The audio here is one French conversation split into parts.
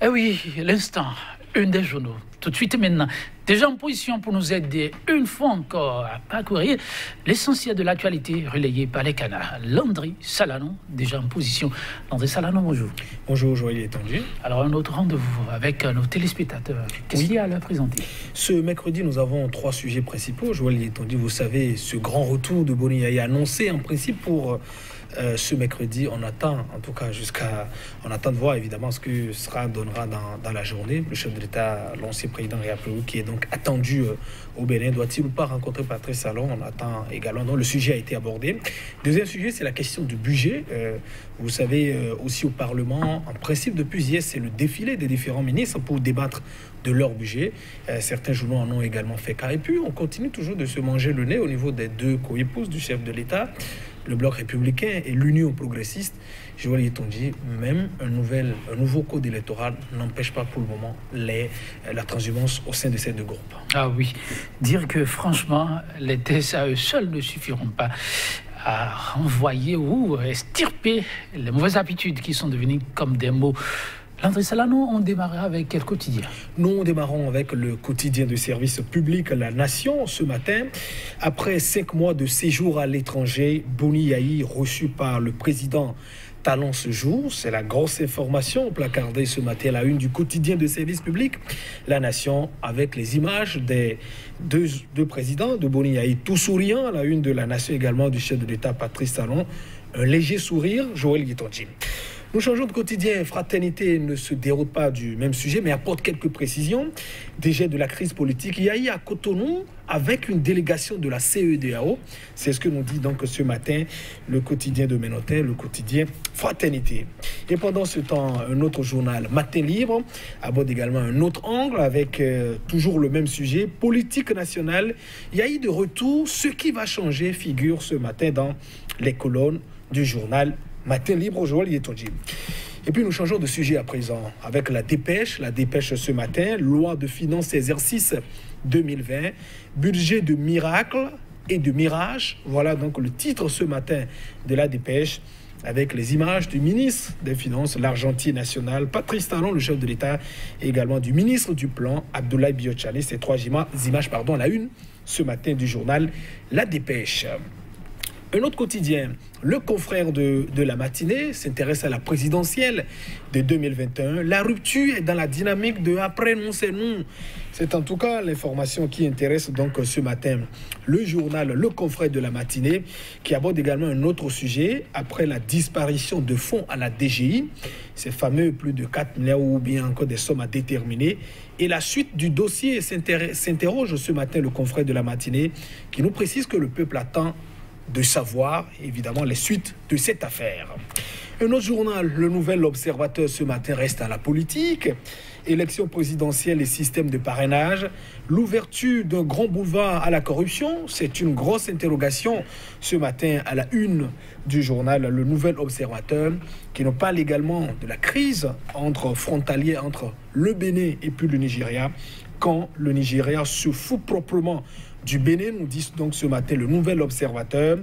Eh oui, l'instant, une des journaux. Tout de suite et maintenant, déjà en position pour nous aider une fois encore à parcourir l'essentiel de l'actualité relayée par les canards. Landry Salanon, déjà en position. Landry Salanon, bonjour. Bonjour, Joël Étendu. Alors, un autre rendez-vous avec nos téléspectateurs. Qu'est-ce qu'il y a à leur présenter? Ce mercredi, nous avons 3 sujets principaux. Joël Étendu, vous savez, ce grand retour de Boni Yayi annoncé en principe pour ce mercredi. On attend, en tout cas, on attend de voir évidemment ce que sera donnera dans la journée. Le chef de l'État, l'ancien président Réapléou, qui est donc attendu au Bénin, doit-il ou pas rencontrer Patrice Talon? On attend également. Donc, le sujet a été abordé. Deuxième sujet, c'est la question du budget. Vous savez, aussi au Parlement, en principe, depuis hier, c'est le défilé des différents ministres pour débattre de leur budget. Certains journaux en ont également fait cas. Et puis, on continue toujours de se manger le nez au niveau des deux co-épouses du chef de l'État, le Bloc républicain et l'Union progressiste. Joël Étendu, même un nouveau code électoral n'empêche pas pour le moment la transhumance au sein de ces deux groupes. Ah oui, dire que franchement, les tests à eux seuls ne suffiront pas à renvoyer ou extirper les mauvaises habitudes qui sont devenues comme des mots. Landry Salanon, on démarre avec quel quotidien? Nous démarrons avec le quotidien de service public La Nation ce matin. Après 5 mois de séjour à l'étranger, Boni Yayi reçu par le président Talon ce jour. C'est la grosse information placardée ce matin à la une du quotidien de service public La Nation, avec les images des deux présidents de Boni Yayi, tout souriant à la une de La Nation, également du chef de l'État Patrice Talon. Un léger sourire, Joël Étendu. Nous changeons de quotidien. Fraternité ne se déroule pas du même sujet, mais apporte quelques précisions. Déjà de la crise politique, Yayi à Cotonou avec une délégation de la CEDEAO. C'est ce que nous dit donc ce matin le quotidien de Ménotin, le quotidien Fraternité. Et pendant ce temps, un autre journal, Matin Libre, aborde également un autre angle avec toujours le même sujet, politique nationale. Yayi de retour, ce qui va changer figure ce matin dans les colonnes du journal Matin Libre, Joël Étendu. Et puis nous changeons de sujet à présent avec la dépêche ce matin, loi de finances exercice 2020, budget de miracle et de mirage. Voilà donc le titre ce matin de la dépêche, avec les images du ministre des Finances, l'argentier national, Patrice Talon, le chef de l'État, et également du ministre du Plan, Abdoulaye Biotchane. Ces 3 images, à la une ce matin du journal La Dépêche. Un autre quotidien, le confrère de la matinée, s'intéresse à la présidentielle de 2021. La rupture est dans la dynamique de après nous, c'est nous. C'est en tout cas l'information qui intéresse donc ce matin le journal Le Confrère de la matinée, qui aborde également un autre sujet après la disparition de fonds à la DGI, ces fameux plus de 4 milliards ou bien encore des sommes à déterminer. Et la suite du dossier s'interroge ce matin le Confrère de la matinée, qui nous précise que le peuple attend de savoir, évidemment, les suites de cette affaire. Un autre journal, le Nouvel Observateur, ce matin, reste à la politique. Élection présidentielle et système de parrainage. L'ouverture d'un grand boulevard à la corruption, c'est une grosse interrogation ce matin à la une du journal Le Nouvel Observateur, qui nous parle également de la crise frontalière entre le Bénin et puis le Nigeria, quand le Nigeria se fout proprement du Bénin, nous dit donc ce matin le Nouvel Observateur.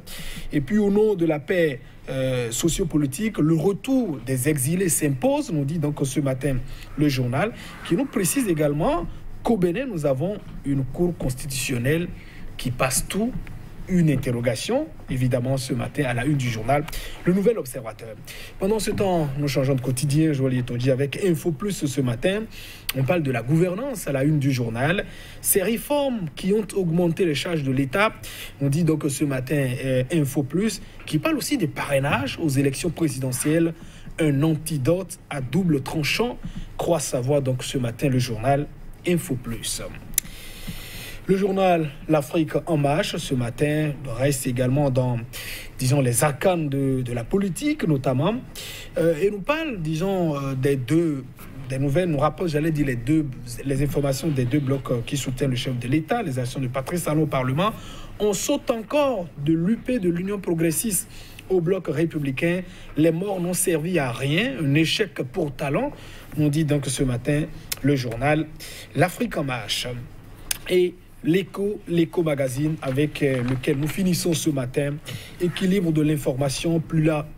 Et puis au nom de la paix sociopolitique, le retour des exilés s'impose, nous dit donc ce matin le journal, qui nous précise également qu'au Bénin, nous avons une cour constitutionnelle qui passe tout. Une interrogation, évidemment, ce matin à la une du journal Le Nouvel Observateur. Pendant ce temps, nous changeons de quotidien, Joël Étendu, avec Info Plus ce matin. On parle de la gouvernance à la une du journal. Ces réformes qui ont augmenté les charges de l'État, on dit donc ce matin Info Plus, qui parle aussi des parrainages aux élections présidentielles. Un antidote à double tranchant, croit savoir donc ce matin le journal Info Plus. Le journal L'Afrique en marche, ce matin, reste également dans, disons, les arcanes de la politique, notamment. Et nous parle, disons, des nouvelles, nous rappelle, j'allais dire, les informations des deux blocs qui soutiennent le chef de l'État, les actions de Patrice Talon au Parlement. On saute encore de l'UP, de l'Union progressiste, au bloc républicain. Les morts n'ont servi à rien, un échec pour Talon, nous dit donc ce matin le journal L'Afrique en marche. Et l'écho magazine avec lequel nous finissons ce matin. Équilibre de l'information,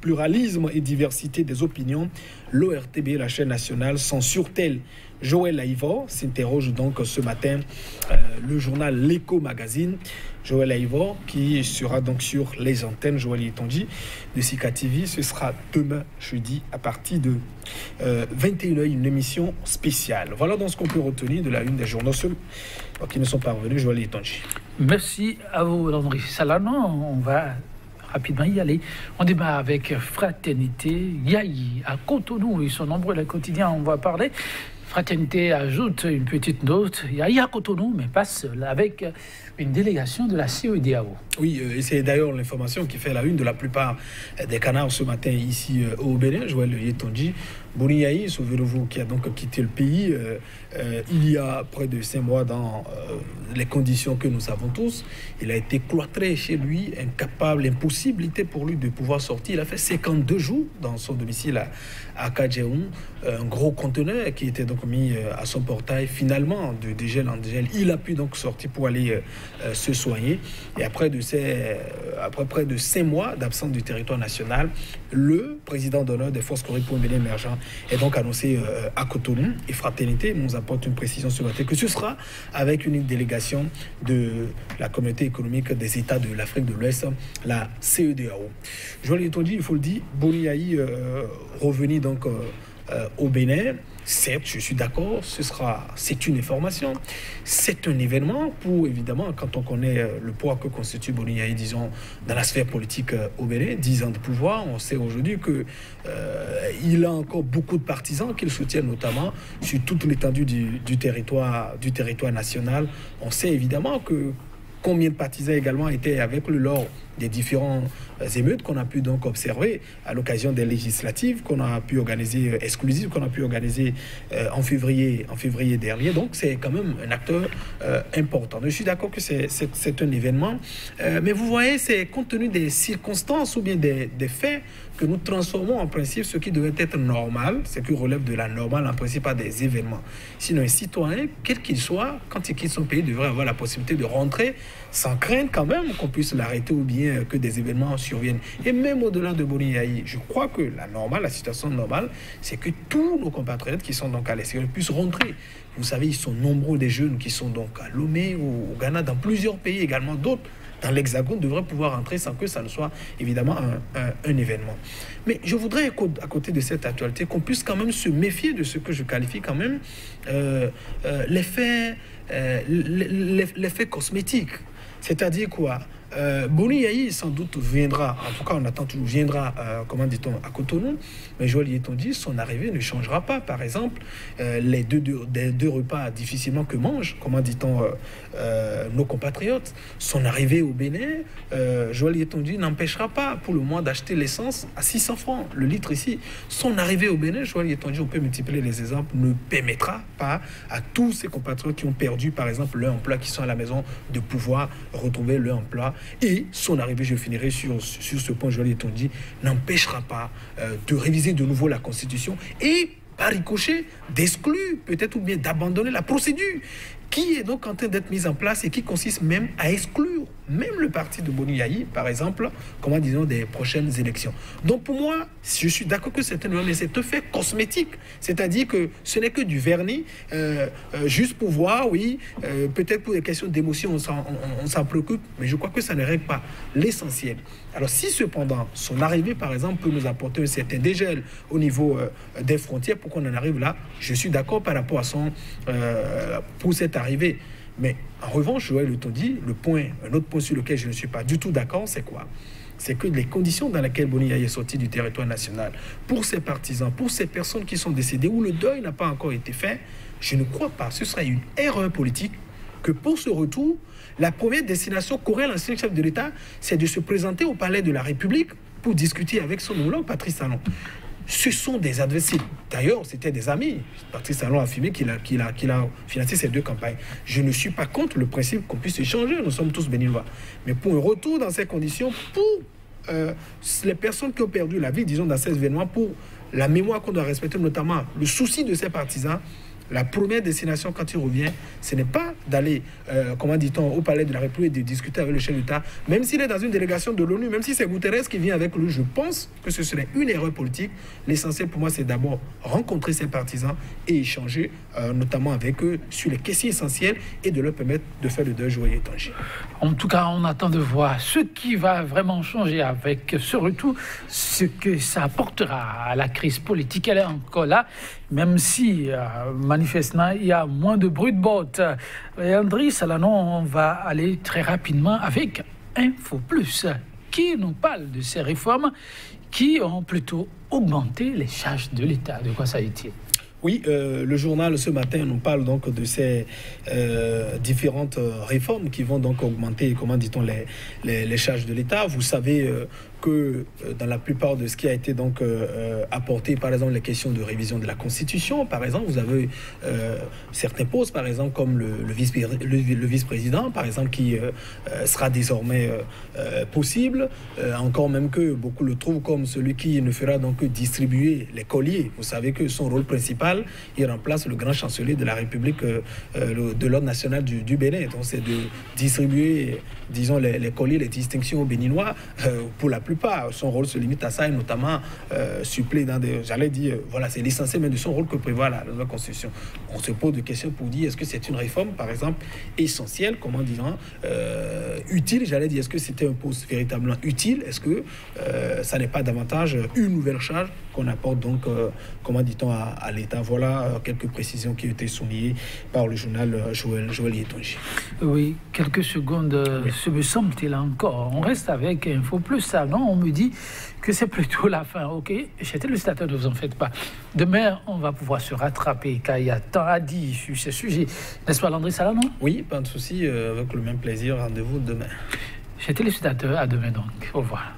pluralisme et diversité des opinions. L'ORTB, la chaîne nationale, censure-t-elle? Joël Aïvor s'interroge donc ce matin le journal L'écho magazine. Joël Aïvor qui sera donc sur les antennes, Joël Yetonji de Sika TV. Ce sera demain jeudi à partir de 21h, une émission spéciale. Voilà donc ce qu'on peut retenir de la une des journaux qui ne sont pas revenus. Joël Yetonji. Merci à vous, Landry Salanon. On va rapidement y aller. On démarre avec Fraternité Yayi à Cotonou. Ils sont nombreux, les quotidiens, on va parler. Fraternité ajoute une petite note. Yayi à Cotonou, mais pas seul, avec une délégation de la CEDEAO. Oui, et c'est d'ailleurs l'information qui fait la une de la plupart des canards ce matin ici au Bénin. Joël Yetonji. Boni Yayi, souvenez-vous, qui a donc quitté le pays il y a près de 5 mois dans les conditions que nous savons tous. Il a été cloîtré chez lui, incapable, impossibilité pour lui de pouvoir sortir. Il a fait 52 jours dans son domicile à Kadjeoun, un gros conteneur qui était donc mis à son portail. Finalement, de dégel en dégel, il a pu donc sortir pour aller se soigner. Et après près de 5 mois d'absence du territoire national, le président d'honneur des forces Corée pour un Bénin émergent est donc annoncé à Cotonou. Et Fraternité nous apporte une précision ce matin que ce sera avec une délégation de la communauté économique des États de l'Afrique de l'Ouest, la CEDEAO. Joël Yetonji, il faut le dire, Boni Yayi revenir donc au Bénin. Certes, je suis d'accord, c'est une information, c'est un événement pour, évidemment, quand on connaît le poids que constitue Boni Yayi, disons, dans la sphère politique au Bénin, 10 ans de pouvoir, on sait aujourd'hui qu'il a encore beaucoup de partisans qu'il soutient, notamment sur toute l'étendue du territoire national. On sait évidemment que combien de partisans également étaient avec lui lors des différents émeutes qu'on a pu donc observer à l'occasion des législatives qu'on a pu organiser, exclusives qu'on a pu organiser en février dernier. Donc c'est quand même un acteur important. Je suis d'accord que c'est un événement, mais vous voyez, c'est compte tenu des circonstances ou bien des faits que nous transformons en principe ce qui devait être normal, ce qui relève de la normale en principe par des événements. Sinon, un citoyen, quel qu'il soit, quand il quitte son pays, devrait avoir la possibilité de rentrer sans craindre quand même qu'on puisse l'arrêter ou bien que des événements surviennent. Et même au-delà de Boni Yayi, je crois que la situation normale, c'est que tous nos compatriotes qui sont donc à l'extérieur puissent rentrer. Vous savez, ils sont nombreux des jeunes qui sont donc à Lomé ou au Ghana, dans plusieurs pays également, d'autres dans l'Hexagone devraient pouvoir entrer sans que ça ne soit évidemment un événement. Mais je voudrais, à côté de cette actualité, qu'on puisse quand même se méfier de ce que je qualifie quand même l'effet cosmétique. C'est-à-dire quoi? Boni Yayi sans doute viendra, en tout cas on attend toujours, viendra, comment dit-on, à Cotonou, mais Joël Yetonji, son arrivée ne changera pas. Par exemple, les deux repas difficilement que mangent, comment dit-on, nos compatriotes, son arrivée au Bénin, Joël Yetonji n'empêchera pas pour le mois d'acheter l'essence à 600 francs le litre ici. Son arrivée au Bénin, Joël Yetonji, on peut multiplier les exemples, ne permettra pas à tous ces compatriotes qui ont perdu, par exemple, leur emploi, qui sont à la maison, de pouvoir retrouver leur emploi. Et son arrivée, je finirai sur ce point, Joël Yetonji, n'empêchera pas de réviser de nouveau la Constitution et, par ricochet, d'exclure peut-être ou bien d'abandonner la procédure qui est donc en train d'être mise en place et qui consiste même à exclure même le parti de Boni Yayi, par exemple, comment disons, des prochaines élections. Donc pour moi, je suis d'accord que c'est un fait cosmétique, c'est-à-dire que ce n'est que du vernis, juste pour voir, oui, peut-être pour des questions d'émotion, on s'en préoccupe, mais je crois que ça ne règle pas l'essentiel. Alors si cependant, son arrivée, par exemple, peut nous apporter un certain dégel au niveau des frontières, pour qu'on en arrive là, je suis d'accord par rapport à pour cette arrivée. Mais en revanche, Joël Yetonji, un autre point sur lequel je ne suis pas du tout d'accord, c'est quoi? C'est que les conditions dans lesquelles Boni Yayi est sorti du territoire national, pour ses partisans, pour ces personnes qui sont décédées, où le deuil n'a pas encore été fait, je ne crois pas. Ce serait une erreur politique que pour ce retour, la première destination qu'aurait l'ancien chef de l'État, c'est de se présenter au palais de la République pour discuter avec son homologue Patrice Talon. Ce sont des adversaires. D'ailleurs, c'était des amis. Patrice Talon a affirmé qu'il a financé ces deux campagnes. Je ne suis pas contre le principe qu'on puisse échanger. Nous sommes tous béninois. Mais pour un retour dans ces conditions, pour les personnes qui ont perdu la vie, disons, dans ces événements, pour la mémoire qu'on doit respecter, notamment le souci de ces partisans, la première destination quand il revient, ce n'est pas d'aller, comment dit-on, au palais de la République et de discuter avec le chef d'État, même s'il est dans une délégation de l'ONU, même si c'est Guterres qui vient avec lui, je pense que ce serait une erreur politique. L'essentiel pour moi, c'est d'abord rencontrer ses partisans et échanger, notamment avec eux, sur les questions essentielles et de leur permettre de faire le deuil joyeux et Tanger. En tout cas, on attend de voir ce qui va vraiment changer avec ce retour, ce que ça apportera à la crise politique. Elle est encore là, même si, manifestement, il y a moins de bruit de bottes. Et André Salanon, on va aller très rapidement avec Info Plus, qui nous parle de ces réformes qui ont plutôt augmenté les charges de l'État. De quoi ça est-il? Oui, le journal ce matin nous parle donc de ces différentes réformes qui vont donc augmenter, comment dit-on, les charges de l'État. Vous savez que dans la plupart de ce qui a été donc apporté, par exemple les questions de révision de la Constitution, par exemple, vous avez certains postes, par exemple comme le vice-président, par exemple, qui sera désormais possible, encore même que beaucoup le trouvent comme celui qui ne fera donc que distribuer les colliers. Vous savez que son rôle principal, il remplace le grand chancelier de la République de l'ordre national du Bénin. Donc c'est de distribuer, disons, les colliers, les distinctions aux Béninois pour la plupart. Son rôle se limite à ça et notamment suppléer dans des... J'allais dire, voilà, c'est l'essentiel même de son rôle que prévoit la nouvelle Constitution. On se pose des questions pour dire, est-ce que c'est une réforme, par exemple, essentielle, comment dire, utile, j'allais dire, est-ce que c'était un poste véritablement utile? Est-ce que ça n'est pas davantage une nouvelle charge qu'on apporte donc, comment dit-on, à l'État? Voilà quelques précisions qui ont été soulignées par le journal Joël Yetonji. Oui, quelques secondes, ce me semble-t-il encore. On reste avec Info Plus, ça, non? On me dit que c'est plutôt la fin. Ok, chers téléspectateurs, ne vous en faites pas. Demain, on va pouvoir se rattraper, car il y a tant à dire sur ce sujet. N'est-ce pas, André Salanon? Oui, pas de souci, avec le même plaisir. Rendez-vous demain. Chers téléspectateurs, à demain donc. Au revoir.